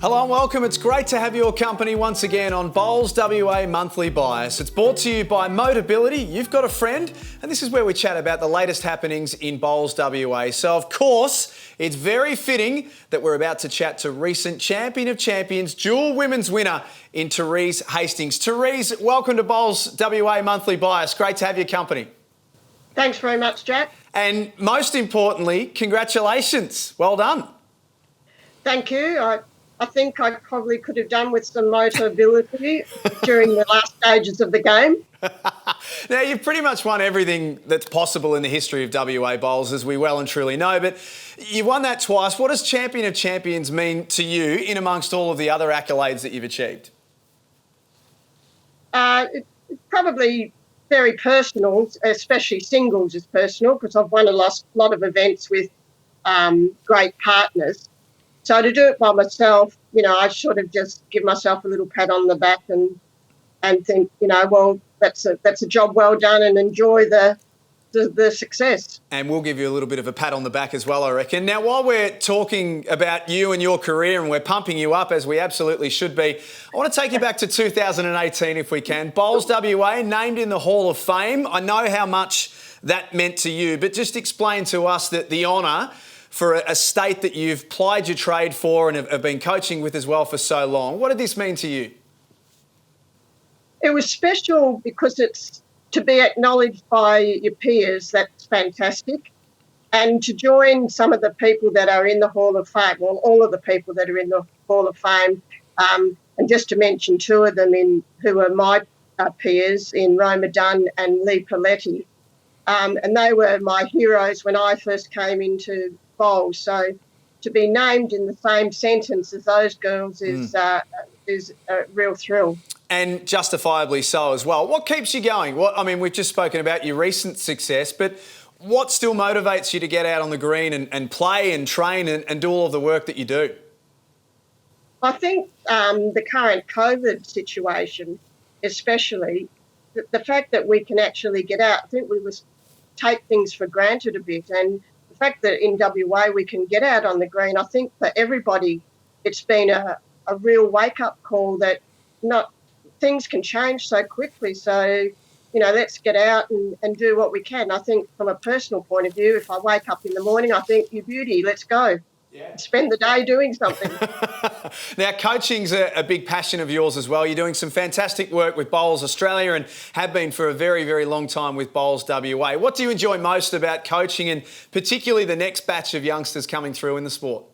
Hello and welcome. It's great to have your company once again on Bowls WA Monthly Bias. It's brought to you by Motobility. You've got a friend, and this is where we chat about the latest happenings in Bowls WA. So, of course, it's very fitting that we're about to chat to recent Champion of Champions, dual women's winner in Therese Hastings. Therese, welcome to Bowls WA Monthly Bias. Great to have your company. Thanks very much, Jack. And most importantly, congratulations. Well done. Thank you. I think I probably could have done with some Motobility during the last stages of the game. Now, you've pretty much won everything that's possible in the history of WA Bowls, as we well and truly know, but you won that twice. What does Champion of Champions mean to you in amongst all of the other accolades that you've achieved? It's probably very personal, especially singles is personal, because I've won a lot of events with great partners. So to do it by myself, I sort of just give myself a little pat on the back and think, well, that's a job well done, and enjoy the success. And we'll give you a little bit of a pat on the back as well, I reckon. Now, while we're talking about you and your career and we're pumping you up, as we absolutely should be, I want to take you back to 2018 if we can. Bowls WA named in the Hall of Fame. I know how much that meant to you, but just explain to us that the honour for a state that you've plied your trade for and have been coaching with as well for so long. What did this mean to you? It was special because it's to be acknowledged by your peers. That's fantastic. And to join some of the people that are in the Hall of Fame, well, all of the people that are in the Hall of Fame, and just to mention two of them who are my peers in Roma Dunn and Lee Paletti. And they were my heroes when I first came into Bowls. So to be named in the same sentence as those girls is a real thrill. And justifiably so as well. What keeps you going? We've just spoken about your recent success, but what still motivates you to get out on the green and play and train and do all of the work that you do? I think the current COVID situation, especially, the fact that we can actually get out, I think we take things for granted a bit, and the fact that in WA we can get out on the green, I think for everybody it's been a real wake-up call that things can change so quickly. So, let's get out and do what we can. I think from a personal point of view, if I wake up in the morning, I think, you beauty, let's go. Yeah. Spend the day doing something. Now, coaching's a big passion of yours as well. You're doing some fantastic work with Bowls Australia and have been for a very, very long time with Bowls WA. What do you enjoy most about coaching, and particularly the next batch of youngsters coming through in the sport?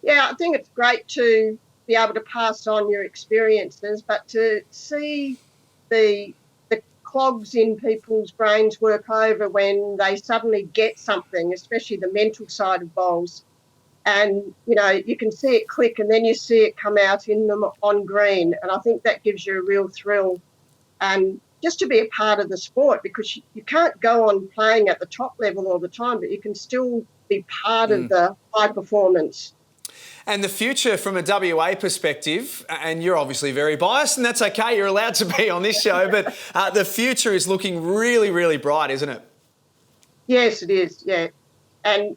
Yeah, I think it's great to be able to pass on your experiences, but to see the clogs in people's brains work over when they suddenly get something, especially the mental side of bowls. And, you can see it click, and then you see it come out in them on green. And I think that gives you a real thrill. And just to be a part of the sport, because you can't go on playing at the top level all the time, but you can still be part of the high performance. And the future from a WA perspective, and you're obviously very biased, and that's okay, you're allowed to be on this show, but the future is looking really, really bright, isn't it? Yes, it is, yeah. And,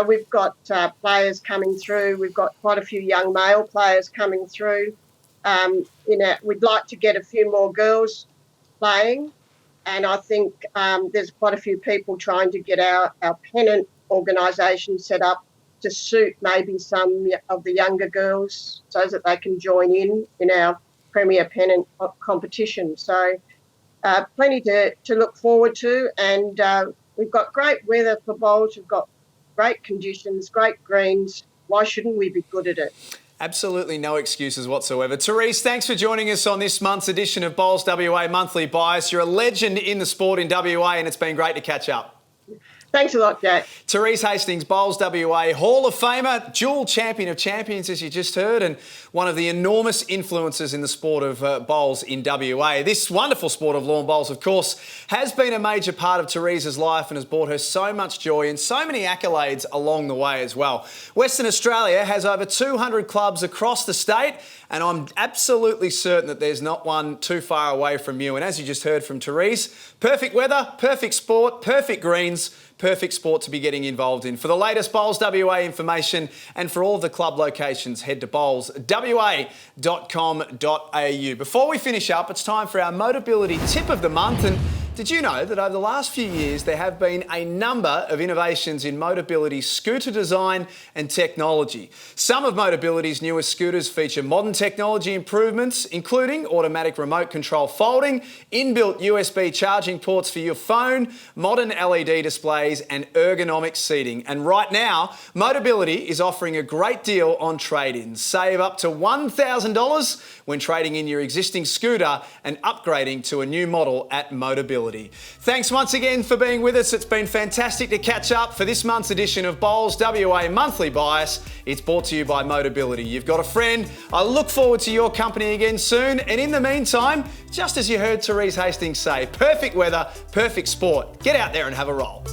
we've got players coming through. We've got quite a few young male players coming through. We'd like to get a few more girls playing, and I think there's quite a few people trying to get our pennant organisation set up to suit maybe some of the younger girls so that they can join in our Premier Pennant competition. So plenty to look forward to, and we've got great weather for bowls. We've got great conditions, great greens. Why shouldn't we be good at it? Absolutely no excuses whatsoever. Therese, thanks for joining us on this month's edition of Bowls WA Monthly Bias. You're a legend in the sport in WA, and it's been great to catch up. Thanks a lot, Jack. Therese Hastings, Bowls WA Hall of Famer, dual Champion of Champions, as you just heard, and one of the enormous influences in the sport of bowls in WA. This wonderful sport of lawn bowls, of course, has been a major part of Therese's life and has brought her so much joy and so many accolades along the way as well. Western Australia has over 200 clubs across the state, and I'm absolutely certain that there's not one too far away from you. And as you just heard from Therese, perfect weather, perfect sport, perfect greens, perfect sport to be getting involved in. For the latest Bowls WA information and for all of the club locations, head to bowlswa.com.au. Before we finish up, it's time for our Motobility tip of the month. And did you know that over the last few years there have been a number of innovations in Motobility's scooter design and technology? Some of Motobility's newest scooters feature modern technology improvements, including automatic remote control folding, inbuilt USB charging ports for your phone, modern LED displays and ergonomic seating. And right now, Motobility is offering a great deal on trade-ins. Save up to $1,000 when trading in your existing scooter and upgrading to a new model at Motobility. Thanks once again for being with us. It's been fantastic to catch up for this month's edition of Bowls WA Monthly Bias. It's brought to you by Motobility. You've got a friend. I look forward to your company again soon. And in the meantime, just as you heard Therese Hastings say, perfect weather, perfect sport. Get out there and have a roll.